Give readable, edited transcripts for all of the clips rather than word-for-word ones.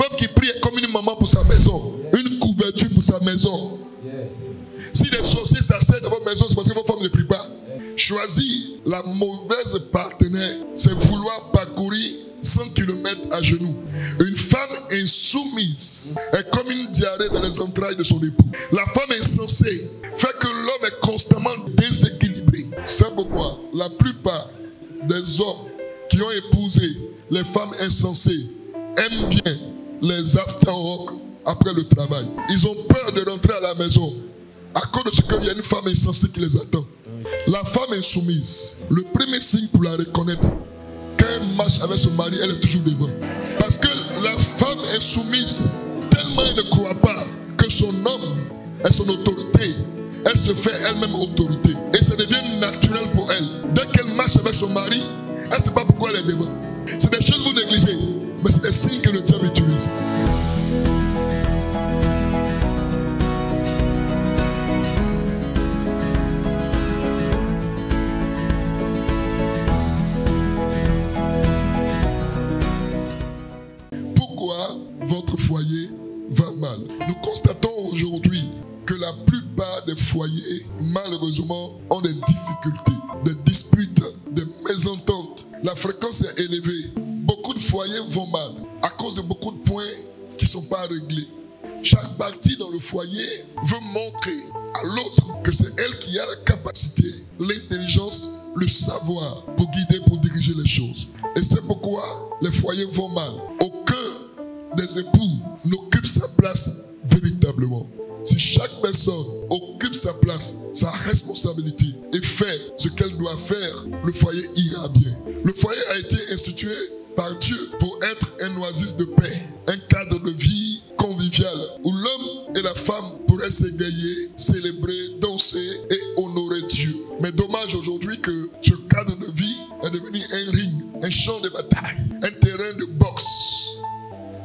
femme qui prie est comme une maman pour sa maison. Une couverture pour sa maison. Si les sorciers s'assèdent dans votre maison, c'est parce que votre femme ne prie pas. Choisir la mauvaise partenaire, c'est vouloir parcourir 100 km à genoux. Une femme insoumise est comme une diarrhée dans les entrailles de son époux. La femme insensée fait que l'homme est constamment déséquilibré. C'est pourquoi la plupart des hommes qui ont épousé les femmes insensées aiment bien les after-work après le travail. Ils ont peur de rentrer à la maison à cause de ce qu'il y a une femme insensée qui les attend. La femme insoumise, le premier signe pour la reconnaître, quand elle marche avec son mari, elle est toujours devant. Parce que la femme insoumise, tellement elle ne croit pas que son homme est son autorité, elle se fait elle-même autorité. Et ça devient naturel pour elle. Dès qu'elle marche avec son mari, elle ne sait pas pourquoi elle est devant. C'est des choses que vous négligez, mais c'est des signes que le diable utilise. Votre foyer va mal. Nous constatons aujourd'hui que la plupart des foyers, malheureusement, ont des difficultés, des disputes, des mésententes. La fréquence est élevée. Beaucoup de foyers vont mal à cause de beaucoup de points qui ne sont pas réglés. Chaque partie dans le foyer veut montrer à l'autre que c'est elle qui a la capacité, l'intelligence, le savoir pour guider, pour diriger les choses. Et c'est pourquoi les foyers vont mal. Aucun des époux n'occupe sa place véritablement. Si chaque personne occupe sa place, sa responsabilité et fait ce qu'elle doit faire, le foyer ira bien. Le foyer a été institué par Dieu pour être un oasis de paix, un cadre de vie convivial où l'homme et la femme pourraient s'égayer, célébrer, danser et honorer Dieu. Mais dommage aujourd'hui que ce cadre de vie est devenu un ring, un champ de bataille, un terrain de boxe.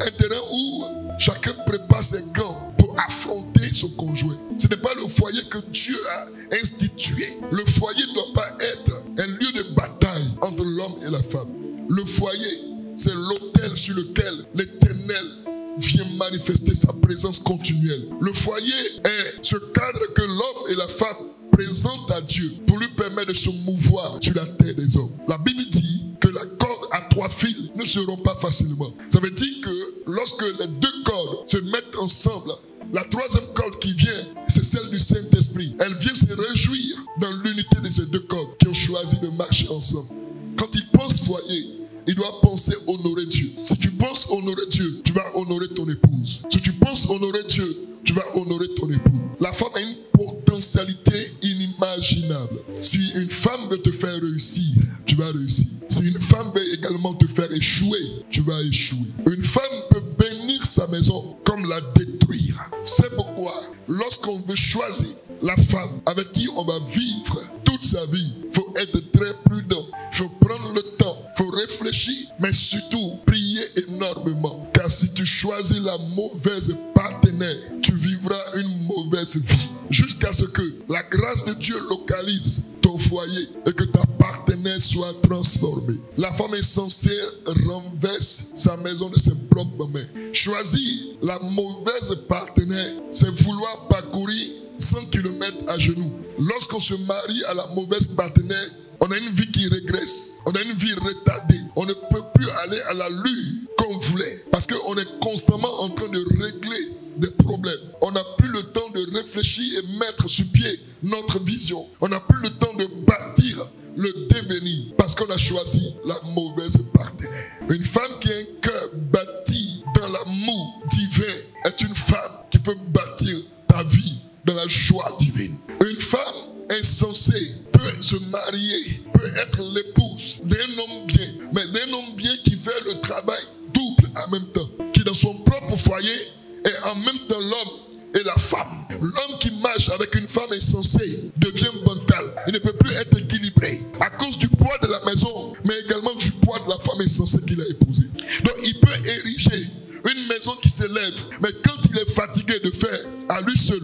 Un terrain où chacun prépare ses gants pour affronter son conjoint. Ce n'est pas le foyer que Dieu a institué. Le foyer ne doit pas être un lieu de bataille entre l'homme et la femme. Le foyer, c'est l'autel sur lequel l'Éternel vient manifester sa présence continuelle. Le foyer est ce cadre que l'homme et la femme présentent à Dieu pour lui permettre de se mouvoir sur la terre des hommes. La Bible dit que la corde à 3 fils ne se rompt pas facilement. Ça veut dire que lorsque les 2 cordes se mettent ensemble, la 3e corde qui vient, c'est celle du Saint-Esprit. Elle vient se réjouir dans l'unité de ces 2 cordes qui ont choisi de marcher ensemble. Quand il pense foyer, il doit penser honorer Dieu. Si tu penses honorer Dieu, tu vas honorer ton épouse. Si tu penses honorer Dieu, tu vas honorer ton époux. La femme a une potentialité inimaginable. Si une femme veut te faire réussir, tu vas réussir. Si une femme veut également te faire échouer, tu vas échouer. Une femme peut bénir sa maison comme la détruire. C'est pourquoi, lorsqu'on veut choisir la femme avec qui on va vivre toute sa vie, il faut être très prudent. Il faut prendre le temps, il faut réfléchir, mais surtout prier énormément. Car si tu choisis la mauvaise partenaire, tu vivras une mauvaise vie. Jusqu'à ce que la grâce de Dieu localise ton foyer et que ta partenaire soit transformée. La femme insensée renverse sa maison de ses propres mains. Choisir la mauvaise partenaire, c'est vouloir parcourir 100 km à genoux. Lorsqu'on se marie à la mauvaise partenaire, on a une vie qui régresse, on a une vie retardée. On ne peut plus aller à l'allure qu'on voulait parce qu'on est constamment en train de régler des problèmes. On n'a plus le temps de réfléchir et mettre sur pied notre vision. On n'a plus le temps de bâtir le devenir parce qu'on a choisi la mauvaise partenaire. Une femme qui a un cœur bâti dans l'amour divin est une femme qui peut bâtir ta vie dans la joie divine. Une femme insensée peut se marier, peut être l'épouse d'un homme bien, mais d'un homme bien qui fait le travail double en même temps, qui dans son propre foyer est en même temps l'homme et la femme. L'homme qui marche avec une femme insensée devient bancal. Il ne peut plus être équilibré à cause du poids de la maison, mais également du poids de la femme insensée qu'il a épousée. Donc il peut ériger une maison qui s'élève, mais quand il est fatigué de faire à lui seul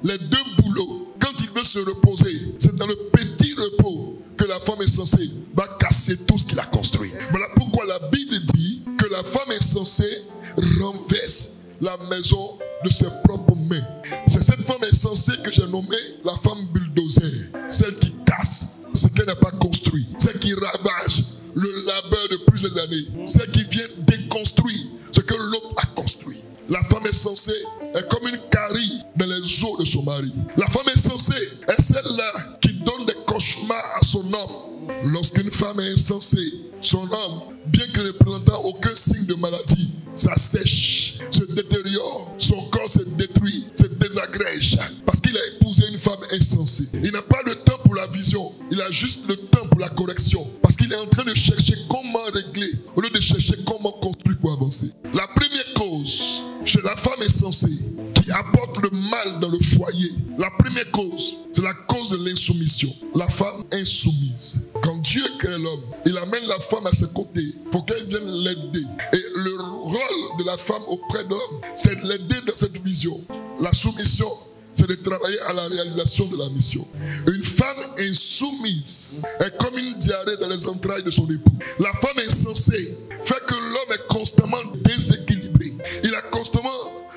les 2 boulots, quand il veut se reposer, c'est dans le petit repos que la femme insensée va casser tout ce qu'il a construit. Voilà pourquoi la Bible dit que la femme insensée renverse la maison de ses propres mains. C'est cette femme insensée que j'ai nommée la femme bulldozer. Celle qui casse ce qu'elle n'a pas construit. Celle qui ravage le labeur de plusieurs années. Celle qui vient déconstruire ce que l'autre a construit. La femme insensée est comme une carie dans les os de son mari. La femme insensée est celle-là qui donne des cauchemars à son homme. Lorsqu'une femme est insensée, son homme, bien que ne présentant aucun signe de maladie, s'assèche, se détériore, son corps se détruit, se désagrège, parce qu'il a épousé une femme insensée. Il n'a pas le temps pour la vision, il a juste le temps pour la correction, parce qu'il est en train de chercher comment régler, au lieu de chercher comment construire pour avancer. La première cause chez la femme insensée qui apporte le mal dans le foyer, la première cause, c'est la cause de l'insoumission. La femme insoumise. Quand Dieu crée l'homme, il amène la femme à ses côtés pour qu'elle vienne l'aider. Et le rôle de la femme auprès de l'homme, c'est de l'aider dans cette vision. La soumission, c'est de travailler à la réalisation de la mission. Une femme insoumise est comme une diarrhée dans les entrailles de son époux. La femme insensée fait que l'homme est constamment déséquilibré. Il est constamment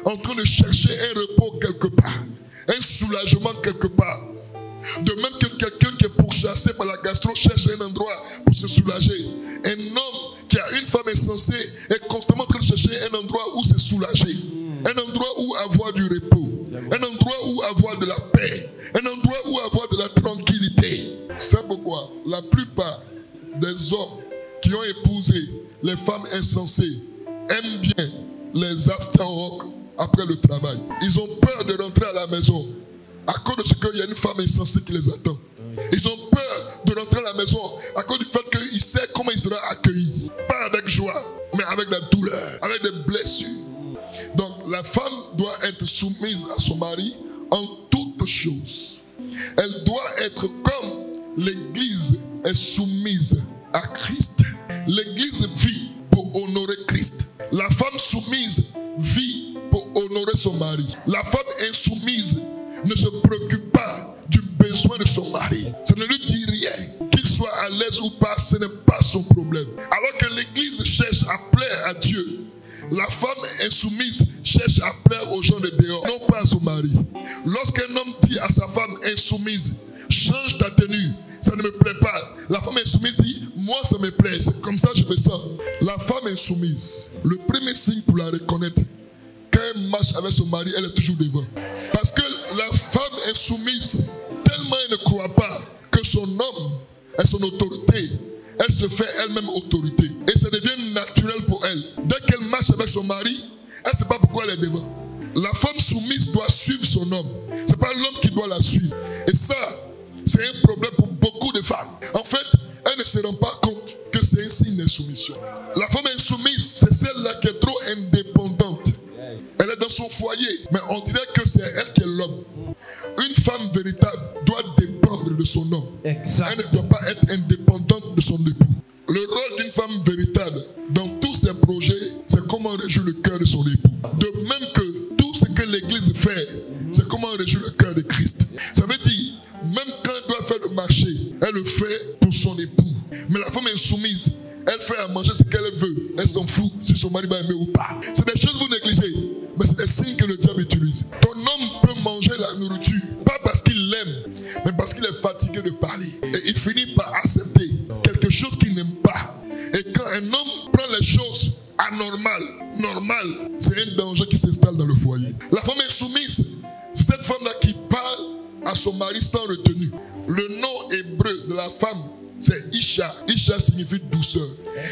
en train de chercher un repos quelque part, un soulagement quelque part. De même que quelqu'un qui est pourchassé par la gastro cherche un endroit pour se soulager. Un homme qui a une femme insensée est constamment en train de chercher un endroit où se soulager. Un endroit où avoir du repos. Un endroit où avoir de la paix. Un endroit où avoir de la tranquillité. C'est pourquoi la plupart des hommes qui ont épousé les femmes insensées aiment bien les after-work après le travail. Ils ont peur de rentrer à la maison à cause de ce qu'il y a une femme insensée qui les attend. Ils ont peur de rentrer à la maison à cause du fait qu'il sait comment il sera accueilli. Pas avec joie, mais avec la douleur, avec des blessures. Donc la femme doit être soumise à son mari en toutes choses. Elle doit être comme l'Église est soumise à Christ. L'Église vit pour honorer Christ. La femme soumise vit pour honorer son mari. La femme insoumise ne se préoccupe pas du besoin de son mari. Ça ne lui dit rien. Qu'il soit à l'aise ou pas, ce n'est pas son problème. Alors que l'Église cherche à plaire à Dieu, la femme insoumise cherche à plaire aux gens de dehors, non pas à son mari. Lorsqu'un homme dit à sa femme insoumise, change ta tenue, ça ne me plaît pas. La femme insoumise dit, moi ça me plaît, c'est comme ça que je me sens. La femme insoumise, le premier signe pour la reconnaître, quand elle marche avec son mari, elle est toujours devant. Parce que la femme insoumise, tellement elle ne croit pas que son homme est son autorité, elle se fait elle-même autorité. Et ça devient naturel pour elle. Dès qu'elle marche avec son mari, elle ne sait pas pourquoi elle est devant. La femme soumise doit suivre son homme. Ce n'est pas l'homme qui doit la suivre. Et ça, c'est un problème pour beaucoup de femmes. En fait, elle ne se rend pas compte que c'est un signe d'insoumission. La femme insoumise, c'est celle-là qui est trop indépendante. Elle est dans son foyer, mais on dirait que c'est elle qui est l'homme. Une femme véritable doit dépendre de son homme. Exact. Elle ne doit pas être indépendante de son époux. Le rôle d'une femme véritable dans tous ses projets, c'est comment réjouir le cœur de son époux. De même que tout ce que l'Église fait, c'est comment réjouir le cœur de Christ. Ça veut dire, même quand elle doit faire le marché, elle le fait pour son époux. Mais la femme insoumise, elle fait à manger ce qu'elle veut. Elle s'en fout si son mari va aimer ou pas. C'est des choses que vous négligez, mais c'est des signes que le diable utilise. Ton homme peut manger la nourriture, pas parce qu'il l'aime, mais parce qu'il est fatigué de parler. Et il finit par accepter quelque chose qu'il n'aime pas. Et quand un homme prend les choses anormales, c'est un danger qui s'installe dans le foyer. La femme insoumise, c'est cette femme-là qui parle à son mari sans retenue. Le nom hébreu de la femme, c'est Isha. Isha signifie douceur.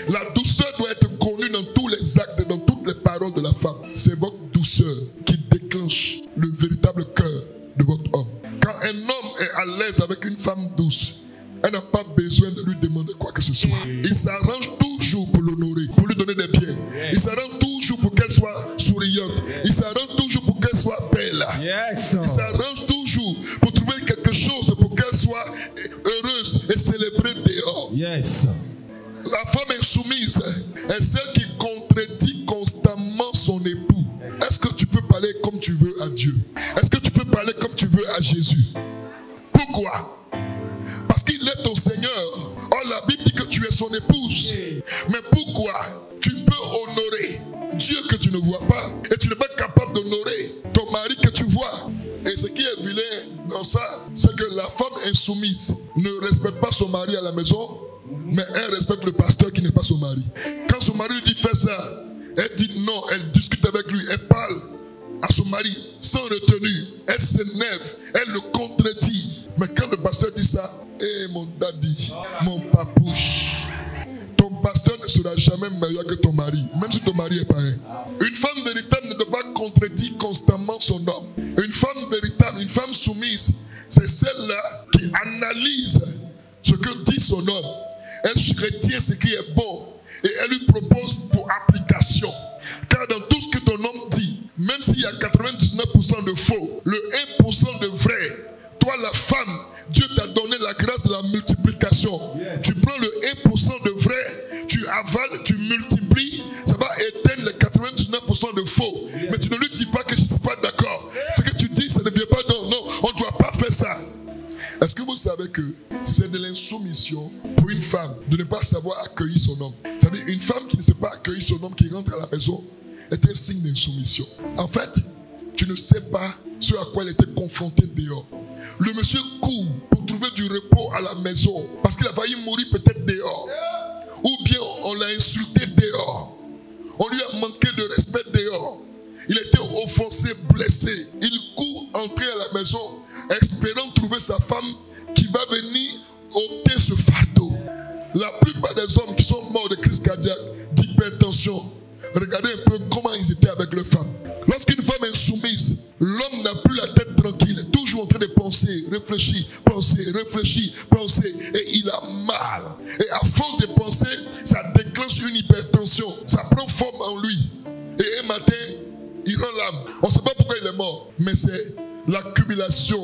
La douceur doit être connue dans tous les actes, dans toutes les paroles de la femme. C'est votre douceur qui déclenche le véritable cœur de votre homme. Quand un homme est à l'aise avec une femme douce, elle n'a pas besoin de lui demander quoi que ce soit. Il s'arrange toujours pour l'honorer, pour lui donner des biens. Il s'arrange toujours pour qu'elle soit souriante. Il s'arrange toujours pour qu'elle soit belle. Il s'arrange toujours pour trouver quelque chose pour qu'elle soit heureuse et célébrée dehors. La femme insoumise est celle qui contredit constamment son époux. Est-ce que tu peux parler comme tu veux à Dieu? Est-ce que tu peux parler comme tu veux à Jésus? Pourquoi? Parce qu'il est ton Seigneur. Or la Bible dit que tu es son épouse. Mais pourquoi tu peux honorer Dieu que tu ne vois pas. Et tu n'es pas capable d'honorer ton mari que tu vois. Et ce qui est vilain dans ça, c'est que la femme insoumise ne respecte pas son mari à la maison, mais elle respecte le pasteur qui n'est pas son mari. Quand son mari lui dit fais ça, elle dit non, elle discute avec lui, elle parle à son mari sans retenue, elle s'énerve, elle le contredit. Mais quand le pasteur dit ça, hé mon daddy, mon papouche, ton pasteur ne sera jamais meilleur que ton mari, même si ton mari est pareil. Une femme véritable ne doit pas contredire constamment son homme. Une femme véritable, une femme soumise, c'est celle-là qui analyse ce que dit son homme. Elle retient ce qui est bon et elle lui propose pour application. Car dans tout ce que ton homme dit, même s'il y a 99% de faux, le 1% de vrai, toi la femme, Dieu t'a donné la grâce de la multiplication. Yes. Tu prends le 1% de vrai, tu avales, tu multiplies, ça va éteindre les 99% de faux. Yes. Mais tu ne lui dis pas que je ne suis pas d'accord. Yes. Ce que tu dis, ça ne vient pas d'un non, on ne doit pas faire ça. Est-ce que vous savez que c'est de l'insoumission pour une femme de ne pas savoir accueillir son homme? C'est-à-dire une femme qui ne sait pas accueillir son homme, qui rentre à la maison, est un signe d'insoumission. En fait, tu ne sais pas ce à quoi elle était confrontée dehors. Le monsieur court pour trouver du repos à la maison parce qu'il a failli mourir peut-être dehors. Ou bien on l'a insulté dehors. On lui a manqué de respect dehors. Il a été offensé, blessé. Il court entrer à la maison espérant trouver sa femme qui va venir ôter ce fardeau. La plupart des hommes qui sont morts de crise cardiaque, d'hypertension, regardez un peu comment ils étaient avec leurs femmes. Lorsqu'une femme est insoumise, l'homme n'a plus la tête tranquille, est toujours en train de penser, réfléchir, penser, et il a mal. Et à force de penser, ça déclenche une hypertension, ça prend forme en lui. Et un matin, il rend l'âme. On ne sait pas pourquoi il est mort, mais c'est l'accumulation.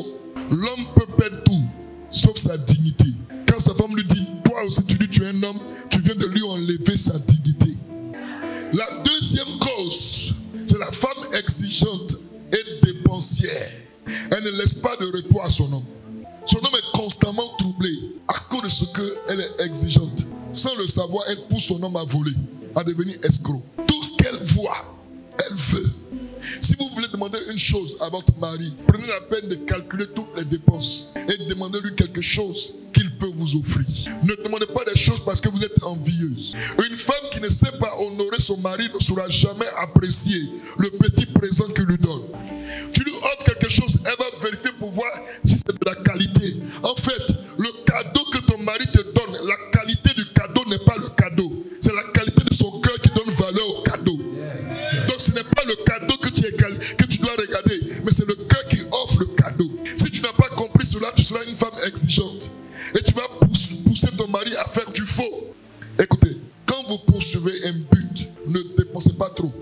L'homme peut perdre tout, sauf sa dignité. Quand sa femme lui dit, toi aussi tu dis tu es un homme, tu viens de lui enlever sa dignité. La deuxième cause, c'est la femme exigeante et dépensière. Elle ne laisse pas de repos à son homme. Son homme est constamment troublé à cause de ce qu'elle est exigeante. Sans le savoir, elle pousse son homme à voler, à devenir escroc. Tout ce qu'elle voit, elle veut. Si vous voulez demander une chose à votre mari, prenez la peine de calculer toutes les dépenses et demandez-lui quelque chose qu'il peut vous offrir. Ne demandez pas des choses parce que vous êtes envieuse. Une femme qui ne sait pas honorer son mari ne saura jamais apprécier le petit présent qu'il lui donne. Tu lui offres quelque chose, elle va vérifier pour voir si c'est de la qualité. En fait, le cadeau que ton mari te donne, la qualité du cadeau n'est pas le cadeau. C'est la qualité de son cœur qui donne valeur au cadeau. Yes. Donc ce n'est pas le cadeau que tu dois regarder, mais c'est le cœur qui offre le cadeau. Si tu n'as pas compris cela, tu seras une femme exigeante. Et tu vas pousser ton mari à faire du faux. Écoutez, quand vous poursuivez un but, ne dépensez pas trop.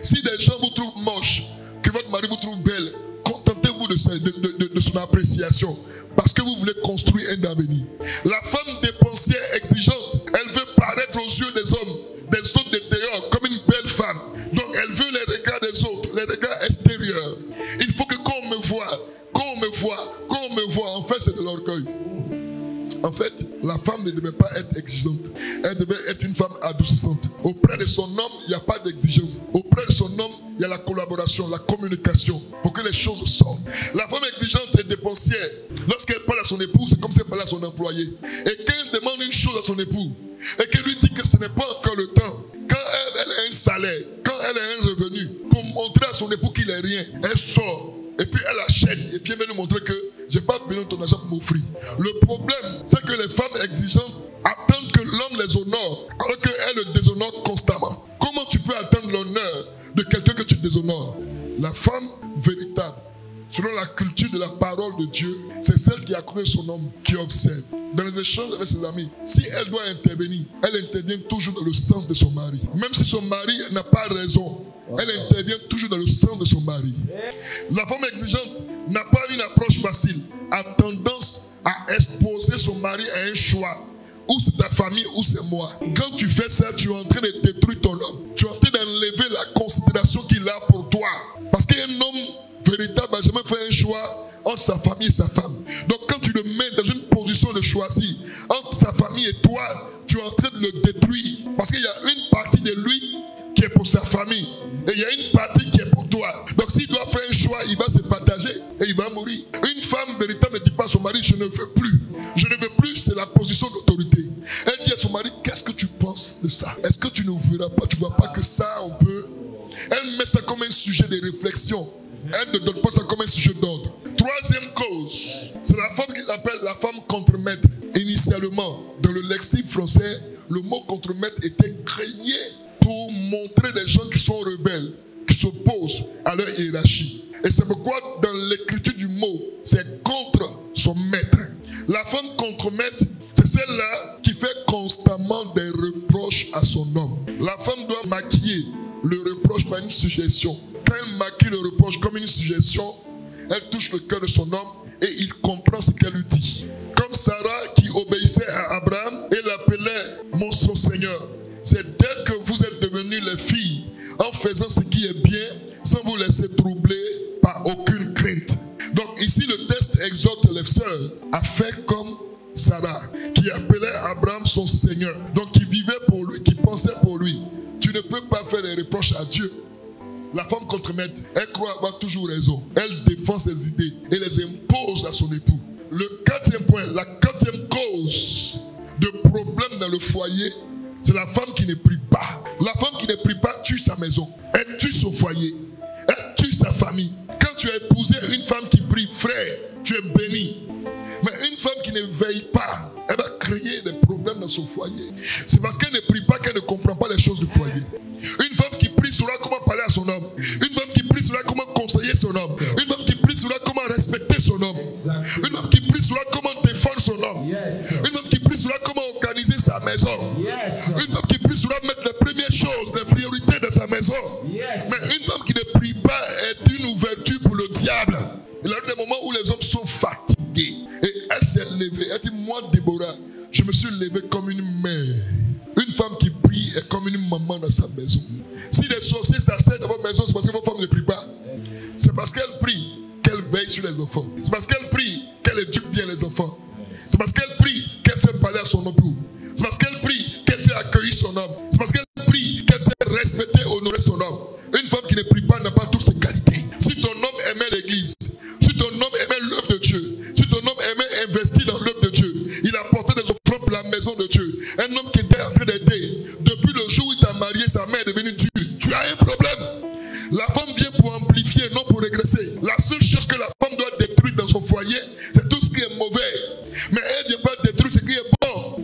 Si des gens vous trouvent moche, que votre mari vous trouve belle, contentez-vous de son appréciation. Parce que vous voulez construire un avenir. La femme dépensière exigeante, elle veut paraître aux yeux des autres de dehors, comme une belle femme. Donc elle veut les regards des autres, les regards extérieurs. Il faut que quand on me voit, en fait c'est de l'orgueil. En fait, la femme ne devait pas être exigeante. Elle devait être une femme adoucissante. Auprès de son homme, il n'y a pas d'exigence. Auprès de son homme, il y a la collaboration, la communication, pour que les choses sortent. La femme exigeante et dépensière, lorsqu'elle parle à son époux, c'est comme si elle parlait à son employé. Et quand elle demande une chose à son époux, et qu'elle lui dit que ce n'est pas encore le temps, quand elle a un salaire, quand elle a un revenu, pour montrer à son époux qu'il n'est rien, elle sort, et puis elle achète, et puis elle va lui montrer que je n'ai pas besoin de ton argent pour m'offrir. Le problème, c'est que les femmes exigeantes attendent que l'homme les honore, alors qu'elles le déshonorent constamment. Comment tu peux attendre l'honneur de quelqu'un que tu déshonores? La femme véritable, selon la culture de la parole de Dieu, c'est celle qui a connu son homme, qui observe. Dans les échanges avec ses amis, si elle doit intervenir, elle intervient toujours dans le sens de son mari. Même si son mari n'a pas raison, elle intervient toujours dans le sens de son mari. La femme exigeante n'a pas une approche facile, a tendance à exposer son mari à un choix. Ou c'est ta famille ou c'est moi. Quand tu fais ça, tu es en train de détruire ton homme. Tu es en train d'enlever la considération qu'il a pour toi. Parce qu'un homme véritable n'a jamais fait un choix entre sa famille et sa femme. Donc quand tu le mets dans une position de choisir entre sa famille et toi, tu es en train de le détruire. Parce qu'il y a une partie de lui qui est pour sa famille. Et il y a Elle met ça comme un sujet de réflexion. Elle ne donne pas ça comme un sujet d'ordre. Troisième cause, c'est la femme qu'ils appellent la femme contre-maître. Initialement, dans le lexique français, le mot contre-maître était créé pour montrer des gens qui sont rebelles, qui s'opposent à leur hiérarchie. Et c'est pourquoi dans l'écriture du mot, c'est contre son maître. La femme contre-maître, c'est celle-là qui fait constamment des reproches à son homme. La femme doit maquiller le reproche par une suggestion. Quand elle maquille le reproche comme une suggestion, elle touche le cœur de son homme et il comprend ce qu'elle lui dit. Comme Sarah qui obéissait à Abraham et l'appelait mon Seigneur. C'est d'elle que vous êtes devenues les filles en faisant ce qui est bien sans vous laisser troubler par aucune crainte. Donc ici le texte exhorte les sœurs à faire comme Sarah qui appelait Abraham son Seigneur. Donc qui vivait pour lui, qui pensait pour lui. Tu ne peux pas faire des reproches à Dieu. La femme contre-maître, elle croit avoir toujours raison. Elle défend ses idées et les impose à son époux. Le quatrième point, la quatrième cause de problème dans le foyer, c'est la femme qui ne prie pas. La femme qui ne prie pas tue sa maison. Elle tue son foyer. Elle tue sa famille. Quand tu as épousé une femme qui prie, frère, tu es béni. Mais une femme qui ne veille pas, elle va créer des problèmes dans son foyer. C'est parce qu'elle ne prie pas qu'elle ne comprend pas les choses du foyer. Une femme qui prie saura comment parler à son homme. Une femme qui prie saura comment conseiller son homme. Une femme qui prie saura comment respecter son homme. Une femme qui prie saura comment défendre son homme. Une femme qui prie saura comment organiser sa maison. Une femme qui prie saura mettre les premières choses, les priorités de sa maison. Mais une femme qui ne prie pas est une ouverture pour le diable. Il y a eu des moments où les hommes sont fatigués. Et elle s'est levée. Elle dit, moi Déborah, je me suis levée comme une mère. Une femme qui prie est comme une maman dans sa maison. Si les sorciers s'asseyent dans votre maison, c'est parce que votre femme ne prie pas. C'est parce qu'elle prie qu'elle veille sur les enfants. C'est parce qu'elle prie qu'elle éduque bien les enfants. C'est parce qu'elle prie qu'elle sait parler à son époux. C'est parce qu'elle prie qu'elle sait accueillir son homme. C'est parce qu'elle prie qu'elle sait respecter, honorer son homme. Une femme qui ne prie pas n'a pas toutes ses qualités. Si ton homme aimait l'église, si ton homme aimait l'œuvre de Dieu, si ton homme aimait investir dans l'œuvre de Dieu, il apportait des offrandes pour la maison de Dieu. Un homme qui était en train d'aider, depuis le jour où il t'a marié, sa mère est devenue dure. Tu as un problème. La femme vient pour amplifier, non pour régresser. La seule chose que la femme doit détruire dans son foyer, c'est tout ce qui est mauvais. Mais elle ne vient pas détruire ce qui est bon.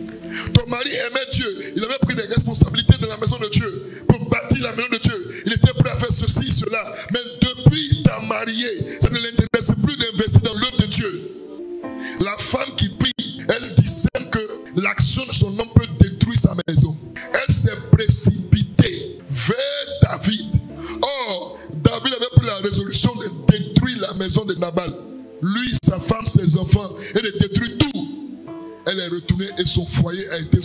Ton mari aimait Dieu. Il avait pris des responsabilités dans la maison de Dieu pour bâtir la maison de Dieu. Il était prêt à faire ceci, cela. Mais depuis ta mariée, ça ne l'intéresse plus d'investir dans l'œuvre de Dieu. La femme qui prie, elle discerne que l'action de son homme peut détruire sa maison. Elle s'est précipitée vers David. Or, David avait pris la résolution de détruire la maison de Nabal. Lui, sa femme, ses enfants, et de détruire tout. Elle est retournée et son foyer a été